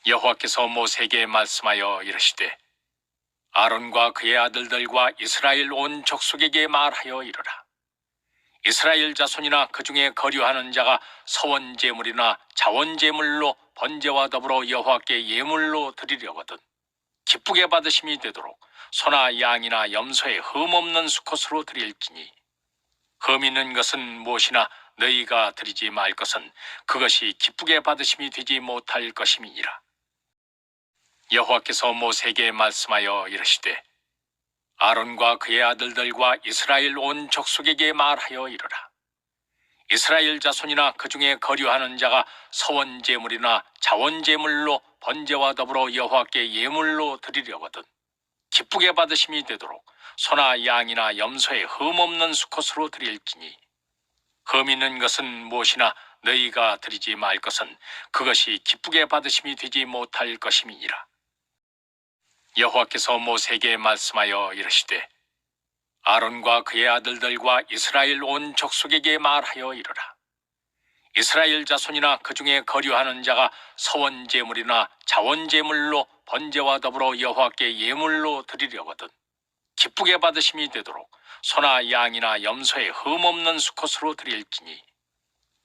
여호와께서 모세에게 말씀하여 이르시되 아론과 그의 아들들과 이스라엘 온 족속에게 말하여 이르라. 이스라엘 자손이나 그 중에 거류하는 자가 서원 제물이나 자원 제물로 번제와 더불어 여호와께 예물로 드리려거든 기쁘게 받으심이 되도록 소나 양이나 염소의 흠 없는 수컷으로 드릴지니 흠 있는 것은 무엇이나 너희가 드리지 말 것은 그것이 기쁘게 받으심이 되지 못할 것임이니라. 여호와께서 모세에게 말씀하여 이르시되 아론과 그의 아들들과 이스라엘 온 족속에게 말하여 이르라. 이스라엘 자손이나 그 중에 거류하는 자가 서원 제물이나 자원 제물로 번제와 더불어 여호와께 예물로 드리려거든 기쁘게 받으심이 되도록 소나 양이나 염소의 흠 없는 수컷으로 드릴지니 흠 있는 것은 무엇이나 너희가 드리지 말 것은 그것이 기쁘게 받으심이 되지 못할 것임이니라. 여호와께서 모세에게 말씀하여 이르시되 아론과 그의 아들들과 이스라엘 온 족속에게 말하여 이르라. 이스라엘 자손이나 그 중에 거류하는 자가 서원 제물이나 자원 제물로 번제와 더불어 여호와께 예물로 드리려거든 기쁘게 받으심이 되도록 소나 양이나 염소의 흠 없는 수컷으로 드릴지니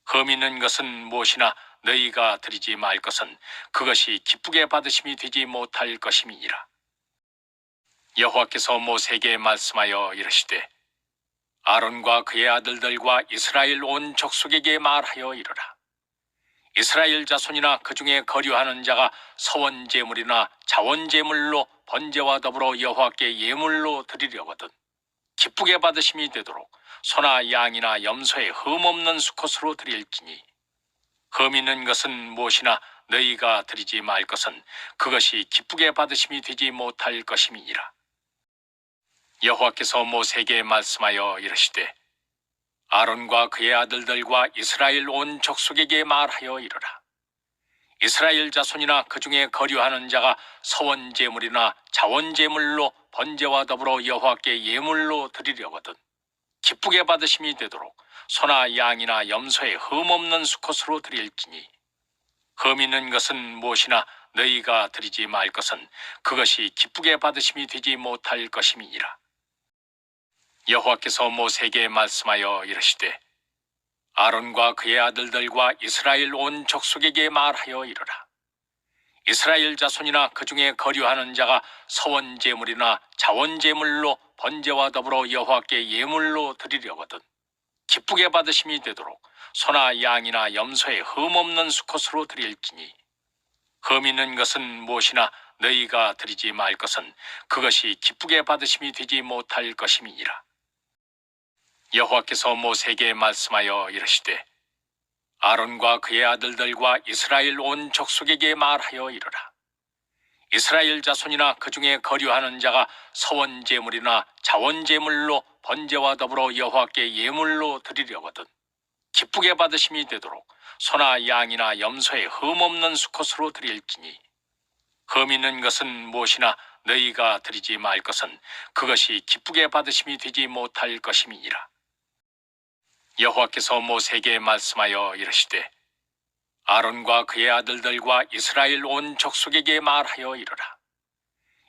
흠 있는 것은 무엇이나 너희가 드리지 말 것은 그것이 기쁘게 받으심이 되지 못할 것임이니라. 여호와께서 모세에게 말씀하여 이르시되 아론과 그의 아들들과 이스라엘 온 족속에게 말하여 이르라. 이스라엘 자손이나 그 중에 거류하는 자가 서원 제물이나 자원 제물로 번제와 더불어 여호와께 예물로 드리려거든 기쁘게 받으심이 되도록 소나 양이나 염소의 흠 없는 수컷으로 드릴지니 흠 있는 것은 무엇이나 너희가 드리지 말 것은 그것이 기쁘게 받으심이 되지 못할 것임이니라. 여호와께서 모세에게 말씀하여 이르시되 아론과 그의 아들들과 이스라엘 온 족속에게 말하여 이르라. 이스라엘 자손이나 그 중에 거류하는 자가 서원 제물이나 자원 제물로 번제와 더불어 여호와께 예물로 드리려거든 기쁘게 받으심이 되도록 소나 양이나 염소의 흠 없는 수컷으로 드릴지니 흠 있는 것은 무엇이나 너희가 드리지 말 것은 그것이 기쁘게 받으심이 되지 못할 것임이니라. 여호와께서 모세에게 말씀하여 이르시되 아론과 그의 아들들과 이스라엘 온 족속에게 말하여 이르라. 이스라엘 자손이나 그 중에 거류하는 자가 서원 제물이나 자원 제물로 번제와 더불어 여호와께 예물로 드리려거든 기쁘게 받으심이 되도록 소나 양이나 염소의 흠 없는 수컷으로 드릴지니 흠 있는 것은 무엇이나 너희가 드리지 말 것은 그것이 기쁘게 받으심이 되지 못할 것임이니라. 여호와께서 모세에게 말씀하여 이르시되 아론과 그의 아들들과 이스라엘 온 족속에게 말하여 이르라. 이스라엘 자손이나 그 중에 거류하는 자가 서원 제물이나 자원 제물로 번제와 더불어 여호와께 예물로 드리려거든 기쁘게 받으심이 되도록 소나 양이나 염소의 흠 없는 수컷으로 드릴지니 흠 있는 것은 무엇이나 너희가 드리지 말 것은 그것이 기쁘게 받으심이 되지 못할 것임이니라. 여호와께서 모세에게 말씀하여 이르시되 아론과 그의 아들들과 이스라엘 온 족속에게 말하여 이르라.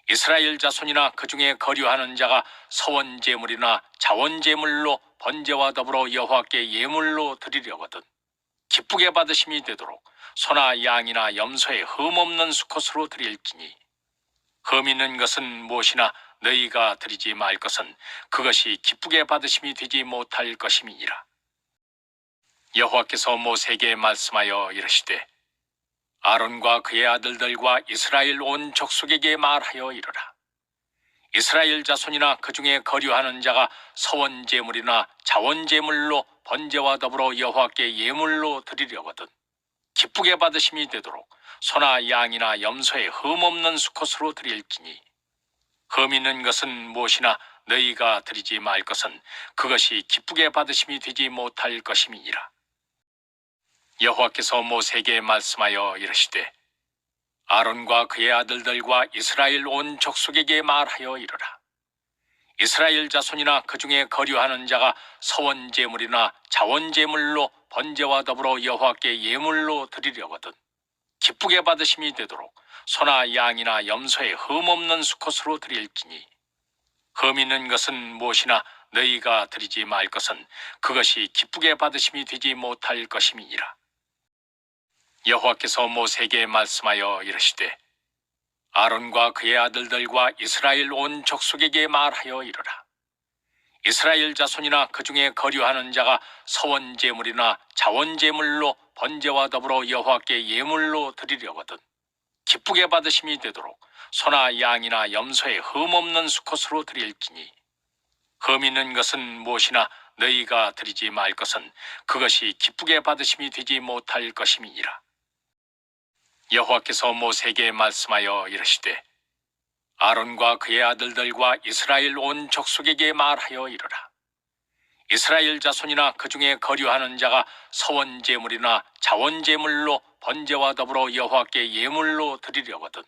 이스라엘 자손이나 그 중에 거류하는 자가 서원 제물이나 자원 제물로 번제와 더불어 여호와께 예물로 드리려거든 기쁘게 받으심이 되도록 소나 양이나 염소의 흠 없는 수컷으로 드릴지니 흠 있는 것은 무엇이나 너희가 드리지 말 것은 그것이 기쁘게 받으심이 되지 못할 것임이니라. 여호와께서 모세에게 말씀하여 이르시되 아론과 그의 아들들과 이스라엘 온 족속에게 말하여 이르라. 이스라엘 자손이나 그 중에 거류하는 자가 서원 제물이나 자원 제물로 번제와 더불어 여호와께 예물로 드리려거든 기쁘게 받으심이 되도록 소나 양이나 염소의 흠 없는 수컷으로 드릴지니 흠 있는 것은 무엇이나 너희가 드리지 말 것은 그것이 기쁘게 받으심이 되지 못할 것임이니라. 여호와께서 모세에게 말씀하여 이르시되 아론과 그의 아들들과 이스라엘 온 족속에게 말하여 이르라. 이스라엘 자손이나 그 중에 거류하는 자가 서원 제물이나 자원 제물로 번제와 더불어 여호와께 예물로 드리려거든 기쁘게 받으심이 되도록 소나 양이나 염소의 흠없는 수컷으로 드릴지니 흠 있는 것은 무엇이나 너희가 드리지 말 것은 그것이 기쁘게 받으심이 되지 못할 것임이니라. 여호와께서 모세에게 말씀하여 이르시되 아론과 그의 아들들과 이스라엘 온 족속에게 말하여 이르라. 이스라엘 자손이나 그 중에 거류하는 자가 서원 제물이나 자원 제물로 번제와 더불어 여호와께 예물로 드리려거든 기쁘게 받으심이 되도록 소나 양이나 염소의 흠 없는 수컷으로 드릴지니 흠 있는 것은 무엇이나 너희가 드리지 말 것은 그것이 기쁘게 받으심이 되지 못할 것임이니라. 여호와께서 모세에게 말씀하여 이르시되 아론과 그의 아들들과 이스라엘 온 족속에게 말하여 이르라. 이스라엘 자손이나 그 중에 거류하는 자가 서원 제물이나 자원 제물로 번제와 더불어 여호와께 예물로 드리려거든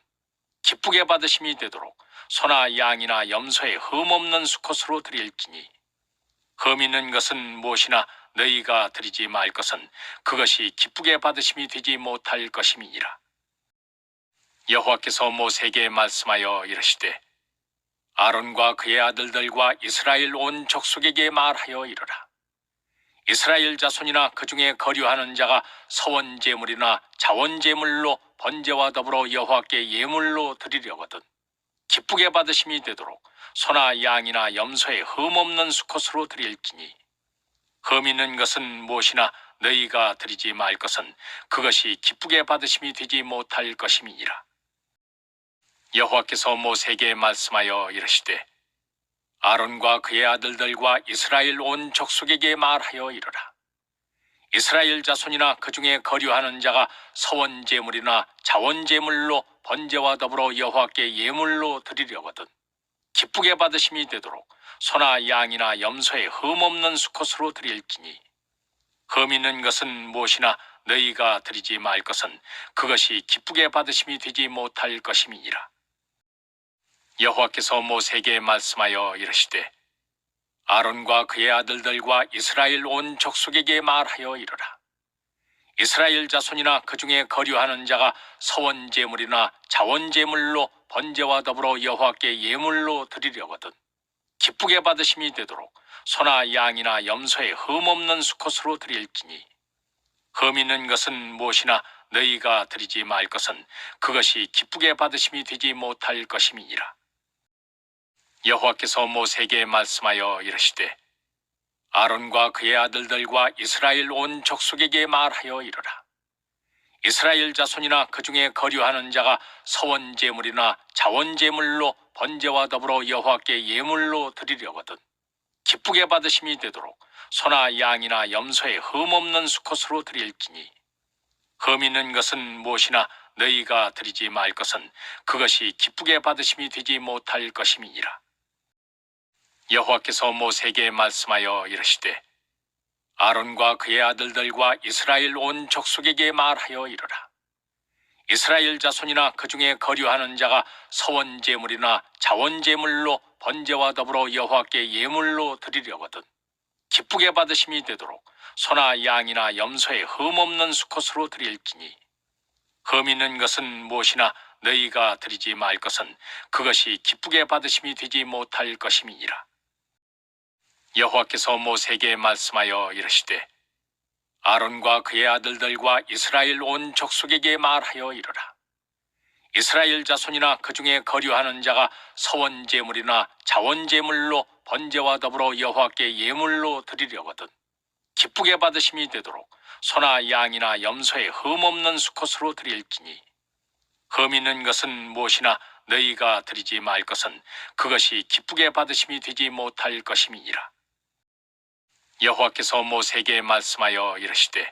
기쁘게 받으심이 되도록 소나 양이나 염소의 흠 없는 수컷으로 드릴지니 흠 있는 것은 무엇이나 너희가 드리지 말 것은 그것이 기쁘게 받으심이 되지 못할 것임이니라. 여호와께서 모세에게 말씀하여 이르시되 아론과 그의 아들들과 이스라엘 온 족속에게 말하여 이르라. 이스라엘 자손이나 그 중에 거류하는 자가 서원 제물이나 자원 제물로 번제와 더불어 여호와께 예물로 드리려거든 기쁘게 받으심이 되도록 소나 양이나 염소의 흠 없는 수컷으로 드릴지니 흠 있는 것은 무엇이나 너희가 드리지 말 것은 그것이 기쁘게 받으심이 되지 못할 것임이니라. 여호와께서 모세에게 말씀하여 이르시되 아론과 그의 아들들과 이스라엘 온 족속에게 말하여 이르라. 이스라엘 자손이나 그 중에 거류하는 자가 서원 제물이나 자원 제물로 번제와 더불어 여호와께 예물로 드리려거든 기쁘게 받으심이 되도록 소나 양이나 염소의 흠 없는 수컷으로 드릴지니 흠 있는 것은 무엇이나 너희가 드리지 말 것은 그것이 기쁘게 받으심이 되지 못할 것임이니라. 여호와께서 모세에게 말씀하여 이르시되 아론과 그의 아들들과 이스라엘 온 족속에게 말하여 이르라. 이스라엘 자손이나 그 중에 거류하는 자가 서원 제물이나 자원 제물로 번제와 더불어 여호와께 예물로 드리려거든 기쁘게 받으심이 되도록 소나 양이나 염소의 흠 없는 수컷으로 드릴지니 흠 있는 것은 무엇이나 너희가 드리지 말 것은 그것이 기쁘게 받으심이 되지 못할 것임이니라. 여호와께서 모세에게 말씀하여 이르시되 아론과 그의 아들들과 이스라엘 온 족속에게 말하여 이르라. 이스라엘 자손이나 그 중에 거류하는 자가 서원 제물이나 자원 제물로 번제와 더불어 여호와께 예물로 드리려거든 기쁘게 받으심이 되도록 소나 양이나 염소의 흠 없는 수컷으로 드릴지니 흠 있는 것은 무엇이나 너희가 드리지 말 것은 그것이 기쁘게 받으심이 되지 못할 것임이니라. 여호와께서 모세에게 말씀하여 이르시되 아론과 그의 아들들과 이스라엘 온 족속에게 말하여 이르라. 이스라엘 자손이나 그 중에 거류하는 자가 서원 제물이나 자원 제물로 번제와 더불어 여호와께 예물로 드리려거든 기쁘게 받으심이 되도록 소나 양이나 염소의 흠 없는 수컷으로 드릴지니 흠 있는 것은 무엇이나 너희가 드리지 말 것은 그것이 기쁘게 받으심이 되지 못할 것임이니라. 여호와께서 모세에게 말씀하여 이르시되 아론과 그의 아들들과 이스라엘 온 족속에게 말하여 이르라. 이스라엘 자손이나 그 중에 거류하는 자가 서원 제물이나 자원 제물로 번제와 더불어 여호와께 예물로 드리려거든 기쁘게 받으심이 되도록 소나 양이나 염소의 흠 없는 수컷으로 드릴지니 흠 있는 것은 무엇이나 너희가 드리지 말 것은 그것이 기쁘게 받으심이 되지 못할 것임이니라. 여호와께서 모세에게 말씀하여 이르시되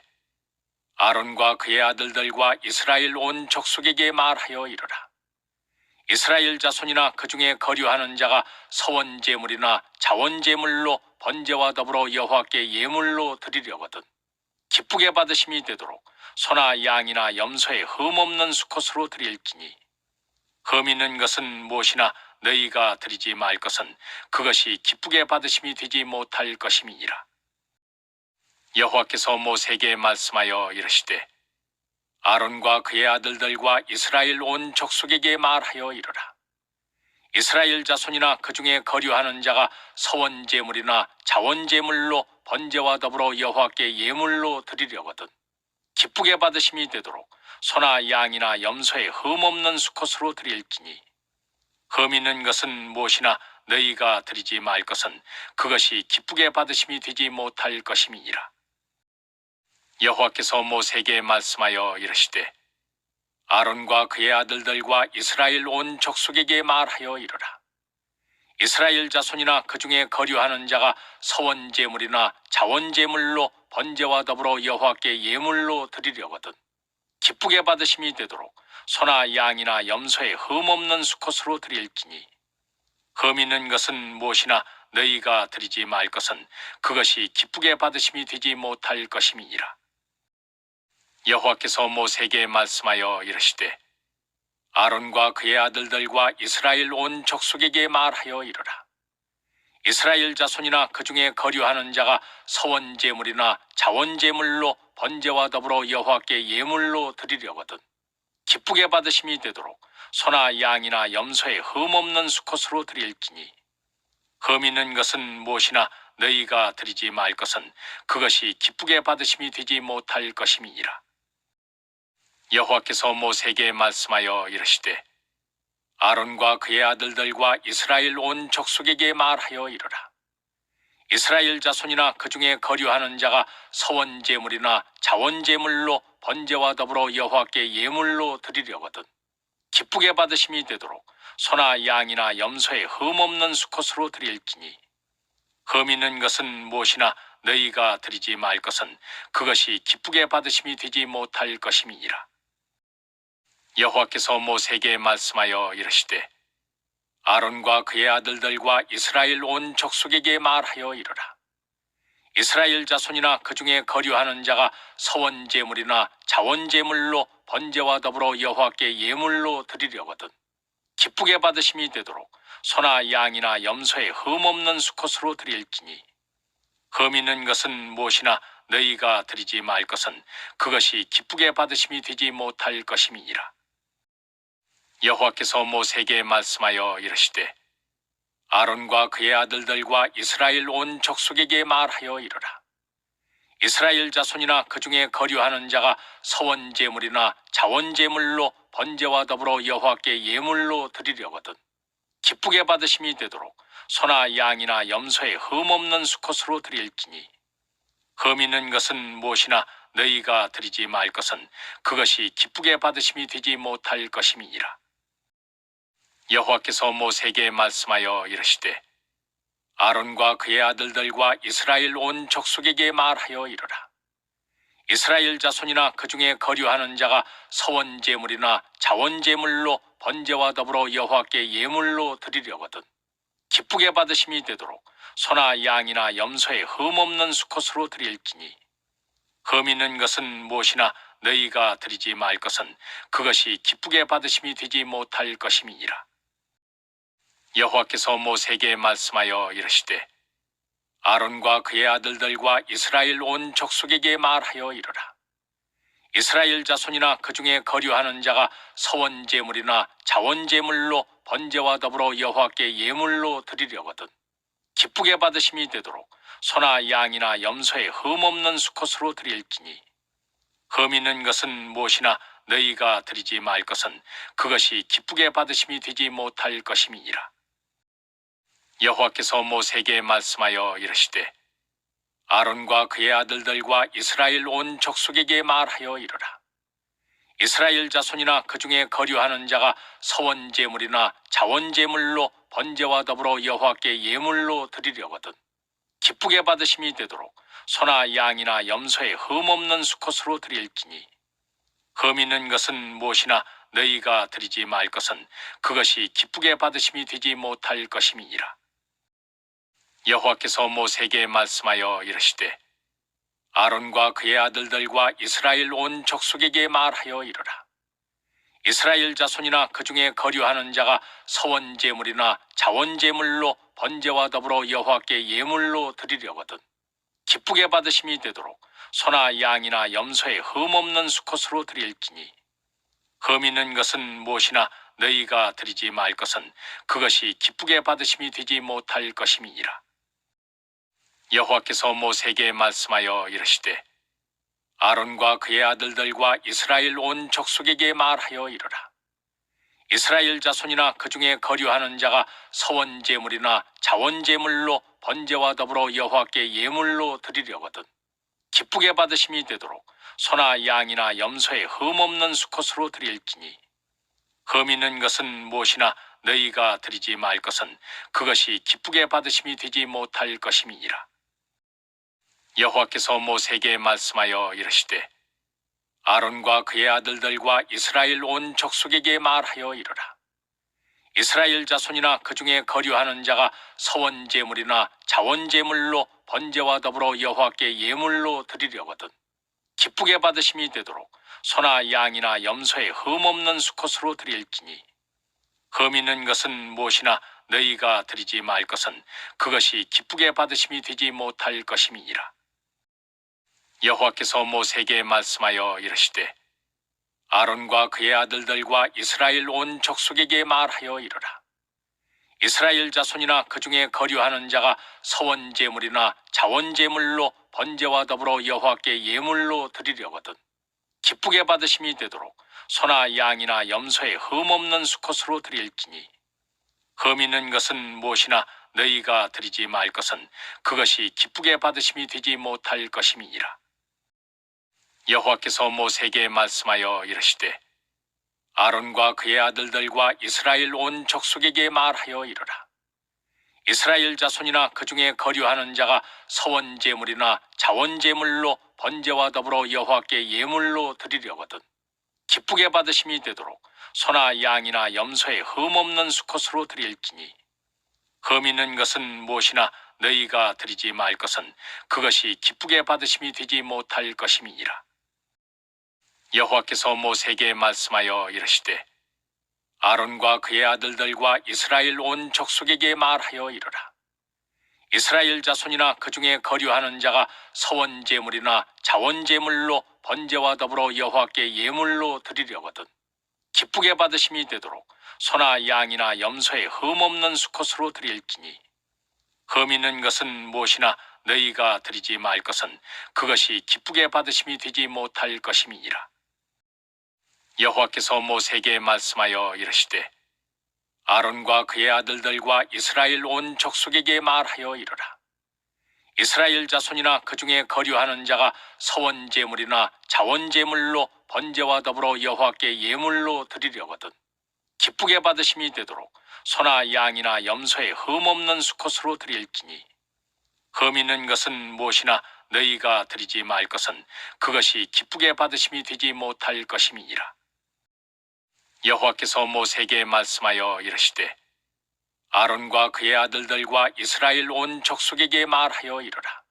아론과 그의 아들들과 이스라엘 온 족속에게 말하여 이르라. 이스라엘 자손이나 그 중에 거류하는 자가 서원 제물이나 자원 제물로 번제와 더불어 여호와께 예물로 드리려거든 기쁘게 받으심이 되도록 소나 양이나 염소의 흠 없는 수컷으로 드릴지니 흠 있는 것은 무엇이나 너희가 드리지 말 것은 그것이 기쁘게 받으심이 되지 못할 것임이니라. 여호와께서 모세에게 말씀하여 이르시되 아론과 그의 아들들과 이스라엘 온 족속에게 말하여 이르라. 이스라엘 자손이나 그 중에 거류하는 자가 서원 제물이나 자원 제물로 번제와 더불어 여호와께 예물로 드리려거든 기쁘게 받으심이 되도록 소나 양이나 염소의 흠 없는 수컷으로 드릴지니 흠 있는 것은 무엇이나 너희가 드리지 말 것은 그것이 기쁘게 받으심이 되지 못할 것임이니라. 여호와께서 모세에게 말씀하여 이르시되 아론과 그의 아들들과 이스라엘 온 족속에게 말하여 이르라. 이스라엘 자손이나 그 중에 거류하는 자가 서원 제물이나 자원 제물로 번제와 더불어 여호와께 예물로 드리려거든 기쁘게 받으심이 되도록 소나 양이나 염소의 흠 없는 수컷으로 드릴지니 흠 있는 것은 무엇이나 너희가 드리지 말 것은 그것이 기쁘게 받으심이 되지 못할 것임이니라. 여호와께서 모세에게 말씀하여 이르시되 아론과 그의 아들들과 이스라엘 온 족속에게 말하여 이르라. 이스라엘 자손이나 그 중에 거류하는 자가 서원 제물이나 자원 제물로 번제와 더불어 여호와께 예물로 드리려거든 기쁘게 받으심이 되도록 소나 양이나 염소의 흠 없는 수컷으로 드릴지니 흠 있는 것은 무엇이나 너희가 드리지 말 것은 그것이 기쁘게 받으심이 되지 못할 것임이니라. 여호와께서 모세에게 말씀하여 이르시되 아론과 그의 아들들과 이스라엘 온 족속에게 말하여 이르라. 이스라엘 자손이나 그 중에 거류하는 자가 서원 제물이나 자원 제물로 번제와 더불어 여호와께 예물로 드리려거든 기쁘게 받으심이 되도록 소나 양이나 염소의 흠 없는 수컷으로 드릴지니 흠 있는 것은 무엇이나 너희가 드리지 말 것은 그것이 기쁘게 받으심이 되지 못할 것임이니라. 여호와께서 모세에게 말씀하여 이르시되 아론과 그의 아들들과 이스라엘 온 족속에게 말하여 이르라. 이스라엘 자손이나 그 중에 거류하는 자가 서원 제물이나 자원 제물로 번제와 더불어 여호와께 예물로 드리려거든 기쁘게 받으심이 되도록 소나 양이나 염소의 흠 없는 수컷으로 드릴지니 흠 있는 것은 무엇이나 너희가 드리지 말 것은 그것이 기쁘게 받으심이 되지 못할 것임이니라. 여호와께서 모세에게 말씀하여 이르시되 아론과 그의 아들들과 이스라엘 온 족속에게 말하여 이르라. 이스라엘 자손이나 그 중에 거류하는 자가 서원 제물이나 자원 제물로 번제와 더불어 여호와께 예물로 드리려거든 기쁘게 받으심이 되도록 소나 양이나 염소의 흠 없는 수컷으로 드릴지니 흠 있는 것은 무엇이나 너희가 드리지 말 것은 그것이 기쁘게 받으심이 되지 못할 것임이니라. 여호와께서 모세에게 말씀하여 이르시되 아론과 그의 아들들과 이스라엘 온 족속에게 말하여 이르라. 이스라엘 자손이나 그 중에 거류하는 자가 서원 제물이나 자원 제물로 번제와 더불어 여호와께 예물로 드리려거든 기쁘게 받으심이 되도록 소나 양이나 염소의 흠 없는 수컷으로 드릴지니 흠 있는 것은 무엇이나 너희가 드리지 말 것은 그것이 기쁘게 받으심이 되지 못할 것임이니라. 여호와께서 모세에게 말씀하여 이르시되 아론과 그의 아들들과 이스라엘 온 족속에게 말하여 이르라. 이스라엘 자손이나 그 중에 거류하는 자가 서원 제물이나 자원 제물로 번제와 더불어 여호와께 예물로 드리려거든 기쁘게 받으심이 되도록 소나 양이나 염소의 흠 없는 수컷으로 드릴지니 흠 있는 것은 무엇이나 너희가 드리지 말 것은 그것이 기쁘게 받으심이 되지 못할 것임이니라. 여호와께서 모세에게 말씀하여 이르시되 아론과 그의 아들들과 이스라엘 온 족속에게 말하여 이르라. 이스라엘 자손이나 그 중에 거류하는 자가 서원 제물이나 자원 제물로 번제와 더불어 여호와께 예물로 드리려거든 기쁘게 받으심이 되도록 소나 양이나 염소의 흠 없는 수컷으로 드릴지니 흠 있는 것은 무엇이나 너희가 드리지 말 것은 그것이 기쁘게 받으심이 되지 못할 것임이니라. 여호와께서 모세에게 말씀하여 이르시되 아론과 그의 아들들과 이스라엘 온 족속에게 말하여 이르라. 이스라엘 자손이나 그 중에 거류하는 자가 서원 제물이나 자원 제물로 번제와 더불어 여호와께 예물로 드리려거든 기쁘게 받으심이 되도록 소나 양이나 염소의 흠없는 수컷으로 드릴지니 흠 있는 것은 무엇이나 너희가 드리지 말 것은 그것이 기쁘게 받으심이 되지 못할 것임이니라. 여호와께서 모세에게 말씀하여 이르시되 아론과 그의 아들들과 이스라엘 온 족속에게 말하여 이르라. 이스라엘 자손이나 그 중에 거류하는 자가 서원 제물이나 자원 제물로 번제와 더불어 여호와께 예물로 드리려거든 기쁘게 받으심이 되도록 소나 양이나 염소의 흠 없는 수컷으로 드릴지니 흠 있는 것은 무엇이나 너희가 드리지 말 것은 그것이 기쁘게 받으심이 되지 못할 것임이니라. 여호와께서 모세에게 말씀하여 이르시되 아론과 그의 아들들과 이스라엘 온 족속에게 말하여 이르라. 이스라엘 자손이나 그 중에 거류하는 자가 서원 제물이나 자원 제물로 번제와 더불어 여호와께 예물로 드리려거든 기쁘게 받으심이 되도록 소나 양이나 염소의 흠 없는 수컷으로 드릴지니 흠 있는 것은 무엇이나 너희가 드리지 말 것은 그것이 기쁘게 받으심이 되지 못할 것임이니라. 여호와께서 모세에게 말씀하여 이르시되 아론과 그의 아들들과 이스라엘 온 족속에게 말하여 이르라. 이스라엘 자손이나 그 중에 거류하는 자가 서원 제물이나 자원 제물로 번제와 더불어 여호와께 예물로 드리려거든 기쁘게 받으심이 되도록 소나 양이나 염소의 흠 없는 수컷으로 드릴지니 흠 있는 것은 무엇이나 너희가 드리지 말 것은 그것이 기쁘게 받으심이 되지 못할 것임이니라. 여호와께서 모세에게 말씀하여 이르시되 아론과 그의 아들들과 이스라엘 온 족속에게 말하여 이르라. 이스라엘 자손이나 그 중에 거류하는 자가 서원 제물이나 자원 제물로 번제와 더불어 여호와께 예물로 드리려거든 기쁘게 받으심이 되도록 소나 양이나 염소의 흠 없는 수컷으로 드릴지니 흠 있는 것은 무엇이나 너희가 드리지 말 것은 그것이 기쁘게 받으심이 되지 못할 것임이니라. 여호와께서 모세에게 말씀하여 이르시되 아론과 그의 아들들과 이스라엘 온 족속에게 말하여 이르라. 이스라엘 자손이나 그 중에 거류하는 자가 서원 제물이나 자원 제물로 번제와 더불어 여호와께 예물로 드리려거든 기쁘게 받으심이 되도록 소나 양이나 염소의 흠 없는 수컷으로 드릴지니 흠 있는 것은 무엇이나 너희가 드리지 말 것은 그것이 기쁘게 받으심이 되지 못할 것임이니라. 여호와께서 모세에게 말씀하여 이르시되 아론과 그의 아들들과 이스라엘 온 족속에게 말하여 이르라. 이스라엘 자손이나 그 중에 거류하는 자가 서원 제물이나 자원 제물로 번제와 더불어 여호와께 예물로 드리려거든 기쁘게 받으심이 되도록 소나 양이나 염소의 흠 없는 수컷으로 드릴지니 흠 있는 것은 무엇이나 너희가 드리지 말 것은 그것이 기쁘게 받으심이 되지 못할 것임이니라. 여호와께서 모세에게 말씀하여 이르시되 아론과 그의 아들들과 이스라엘 온 족속에게 말하여 이르라.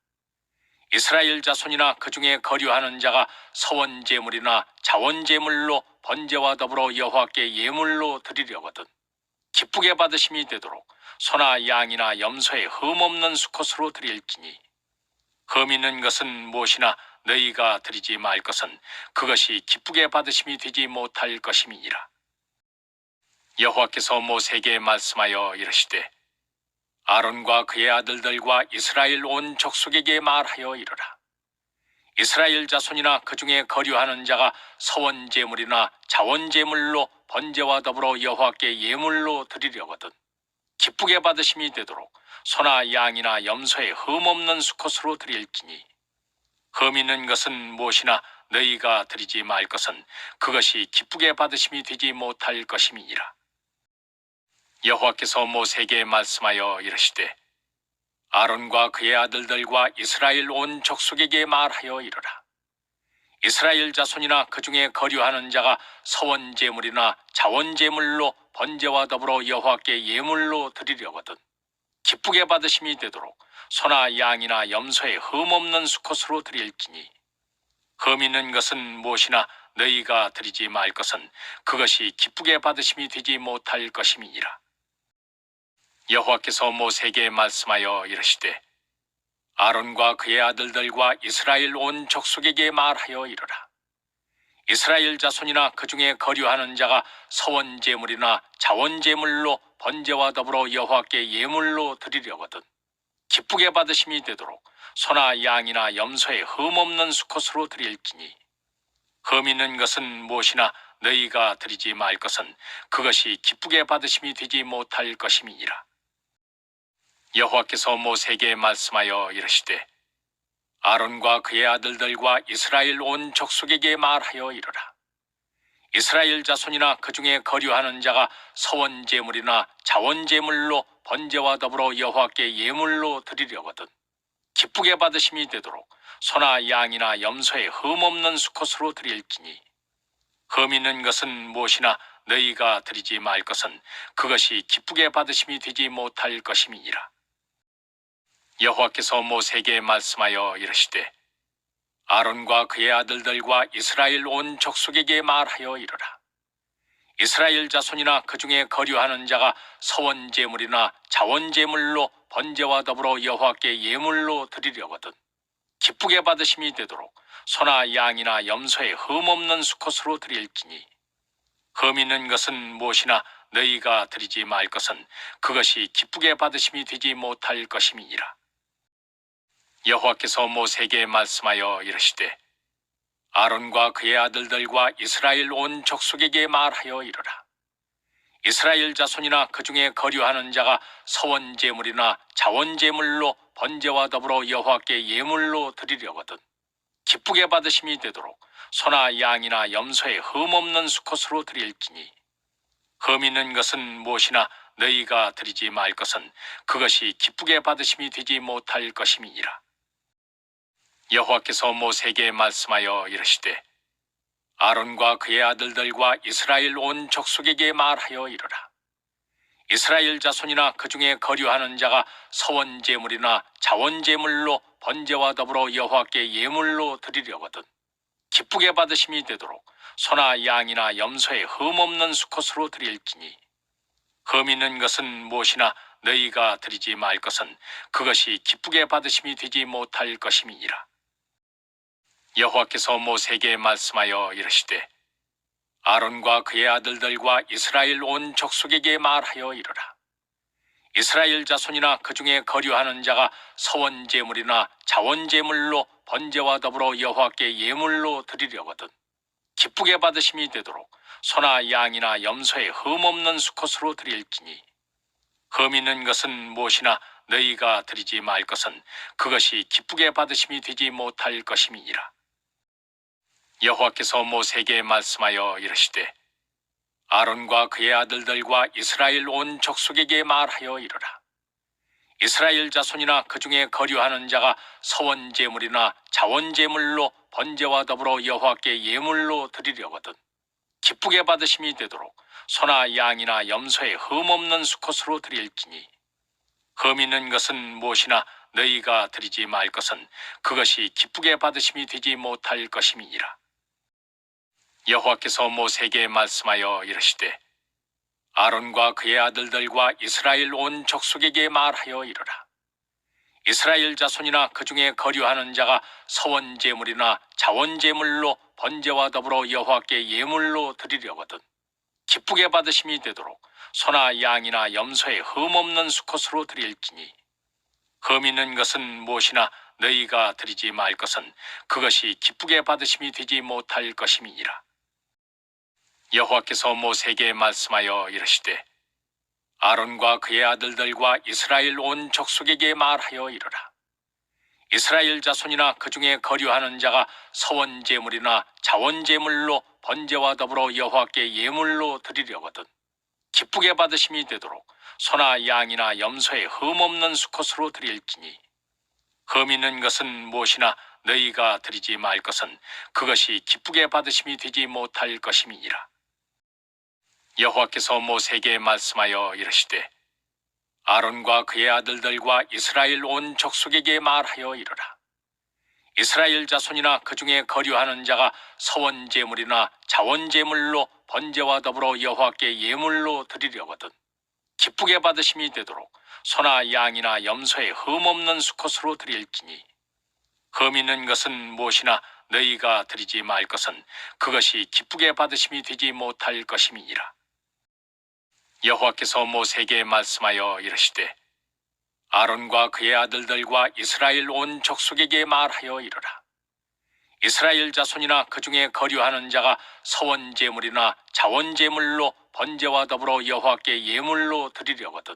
이스라엘 자손이나 그 중에 거류하는 자가 서원 제물이나 자원 제물로 번제와 더불어 여호와께 예물로 드리려거든 기쁘게 받으심이 되도록 소나 양이나 염소의 흠 없는 수컷으로 드릴지니 흠 있는 것은 무엇이나 너희가 드리지 말 것은 그것이 기쁘게 받으심이 되지 못할 것임이니라. 여호와께서 모세에게 말씀하여 이르시되 아론과 그의 아들들과 이스라엘 온 족속에게 말하여 이르라. 이스라엘 자손이나 그 중에 거류하는 자가 서원 제물이나 자원 제물로 번제와 더불어 여호와께 예물로 드리려거든 기쁘게 받으심이 되도록 소나 양이나 염소의 흠 없는 수컷으로 드릴지니 흠 있는 것은 무엇이나 너희가 드리지 말 것은 그것이 기쁘게 받으심이 되지 못할 것임이니라. 여호와께서 모세에게 말씀하여 이르시되 아론과 그의 아들들과 이스라엘 온 족속에게 말하여 이르라. 이스라엘 자손이나 그 중에 거류하는 자가 서원 제물이나 자원 제물로 번제와 더불어 여호와께 예물로 드리려거든 기쁘게 받으심이 되도록 소나 양이나 염소의 흠 없는 수컷으로 드릴지니 흠 있는 것은 무엇이나 너희가 드리지 말 것은 그것이 기쁘게 받으심이 되지 못할 것임이니라. 여호와께서 모세에게 말씀하여 이르시되 아론과 그의 아들들과 이스라엘 온 족속에게 말하여 이르라. 이스라엘 자손이나 그 중에 거류하는 자가 서원 제물이나 자원 제물로 번제와 더불어 여호와께 예물로 드리려거든 기쁘게 받으심이 되도록 소나 양이나 염소의 흠 없는 수컷으로 드릴지니 흠 있는 것은 무엇이나 너희가 드리지 말 것은 그것이 기쁘게 받으심이 되지 못할 것임이니라. 여호와께서 모세에게 말씀하여 이르시되 아론과 그의 아들들과 이스라엘 온 족속에게 말하여 이르라. 이스라엘 자손이나 그 중에 거류하는 자가 서원 제물이나 자원 제물로 번제와 더불어 여호와께 예물로 드리려거든 기쁘게 받으심이 되도록 소나 양이나 염소의 흠 없는 수컷으로 드릴지니 흠 있는 것은 무엇이나 너희가 드리지 말 것은 그것이 기쁘게 받으심이 되지 못할 것임이니라. 여호와께서 모세에게 말씀하여 이르시되 아론과 그의 아들들과 이스라엘 온 족속에게 말하여 이르라. 이스라엘 자손이나 그 중에 거류하는 자가 서원 제물이나 자원 제물로 번제와 더불어 여호와께 예물로 드리려거든 기쁘게 받으심이 되도록 소나 양이나 염소의 흠 없는 수컷으로 드릴지니 흠 있는 것은 무엇이나 너희가 드리지 말 것은 그것이 기쁘게 받으심이 되지 못할 것임이니라. 여호와께서 모세에게 말씀하여 이르시되 아론과 그의 아들들과 이스라엘 온 족속에게 말하여 이르라. 이스라엘 자손이나 그 중에 거류하는 자가 서원 제물이나 자원 제물로 번제와 더불어 여호와께 예물로 드리려거든 기쁘게 받으심이 되도록 소나 양이나 염소의 흠 없는 수컷으로 드릴지니 흠 있는 것은 무엇이나 너희가 드리지 말 것은 그것이 기쁘게 받으심이 되지 못할 것임이니라. 여호와께서 모세에게 말씀하여 이르시되 아론과 그의 아들들과 이스라엘 온 족속에게 말하여 이르라. 이스라엘 자손이나 그 중에 거류하는 자가 서원 제물이나 자원 제물로 번제와 더불어 여호와께 예물로 드리려거든 기쁘게 받으심이 되도록 소나 양이나 염소의 흠 없는 수컷으로 드릴지니 흠 있는 것은 무엇이나 너희가 드리지 말 것은 그것이 기쁘게 받으심이 되지 못할 것임이니라. 여호와께서 모세에게 말씀하여 이르시되 아론과 그의 아들들과 이스라엘 온 족속에게 말하여 이르라. 이스라엘 자손이나 그 중에 거류하는 자가 서원 제물이나 자원 제물로 번제와 더불어 여호와께 예물로 드리려거든 기쁘게 받으심이 되도록 소나 양이나 염소의 흠 없는 수컷으로 드릴지니 흠 있는 것은 무엇이나 너희가 드리지 말 것은 그것이 기쁘게 받으심이 되지 못할 것임이니라. 여호와께서 모세에게 말씀하여 이르시되 아론과 그의 아들들과 이스라엘 온 족속에게 말하여 이르라. 이스라엘 자손이나 그 중에 거류하는 자가 서원 제물이나 자원 제물로 번제와 더불어 여호와께 예물로 드리려거든 기쁘게 받으심이 되도록 소나 양이나 염소의 흠 없는 수컷으로 드릴지니 흠 있는 것은 무엇이나 너희가 드리지 말 것은 그것이 기쁘게 받으심이 되지 못할 것임이니라. 여호와께서 모세에게 말씀하여 이르시되 아론과 그의 아들들과 이스라엘 온 족속에게 말하여 이르라. 이스라엘 자손이나 그 중에 거류하는 자가 서원 제물이나 자원 제물로 번제와 더불어 여호와께 예물로 드리려거든 기쁘게 받으심이 되도록 소나 양이나 염소의 흠 없는 수컷으로 드릴지니 흠 있는 것은 무엇이나 너희가 드리지 말 것은 그것이 기쁘게 받으심이 되지 못할 것임이니라. 여호와께서 모세에게 말씀하여 이르시되 아론과 그의 아들들과 이스라엘 온 족속에게 말하여 이르라. 이스라엘 자손이나 그 중에 거류하는 자가 서원 제물이나 자원 제물로 번제와 더불어 여호와께 예물로 드리려거든 기쁘게 받으심이 되도록 소나 양이나 염소의 흠 없는 수컷으로 드릴지니 흠 있는 것은 무엇이나 너희가 드리지 말 것은 그것이 기쁘게 받으심이 되지 못할 것임이니라. 여호와께서 모세에게 말씀하여 이르시되 아론과 그의 아들들과 이스라엘 온 족속에게 말하여 이르라. 이스라엘 자손이나 그 중에 거류하는 자가 서원 제물이나 자원 제물로 번제와 더불어 여호와께 예물로 드리려거든 기쁘게 받으심이 되도록 소나 양이나 염소의 흠없는 수컷으로 드릴지니 흠 있는 것은 무엇이나 너희가 드리지 말 것은 그것이 기쁘게 받으심이 되지 못할 것임이니라. 여호와께서 모세에게 말씀하여 이르시되 아론과 그의 아들들과 이스라엘 온 족속에게 말하여 이르라. 이스라엘 자손이나 그 중에 거류하는 자가 서원 제물이나 자원 제물로 번제와 더불어 여호와께 예물로 드리려거든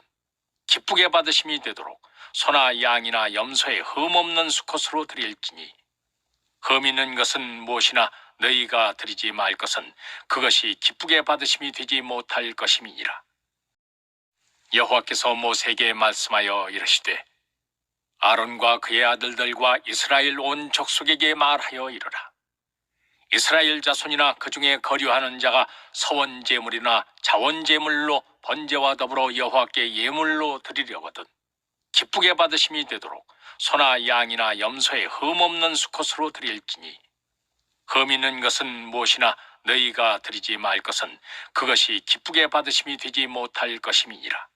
기쁘게 받으심이 되도록 소나 양이나 염소의 흠없는 수컷으로 드릴지니 흠 있는 것은 무엇이나 너희가 드리지 말 것은 그것이 기쁘게 받으심이 되지 못할 것임이니라. 여호와께서 모세에게 말씀하여 이르시되 아론과 그의 아들들과 이스라엘 온 족속에게 말하여 이르라. 이스라엘 자손이나 그 중에 거류하는 자가 서원 제물이나 자원 제물로 번제와 더불어 여호와께 예물로 드리려거든 기쁘게 받으심이 되도록 소나 양이나 염소의 흠없는 수컷으로 드릴지니 흠 있는 것은 무엇이나 너희가 드리지 말 것은 그것이 기쁘게 받으심이 되지 못할 것임이니라.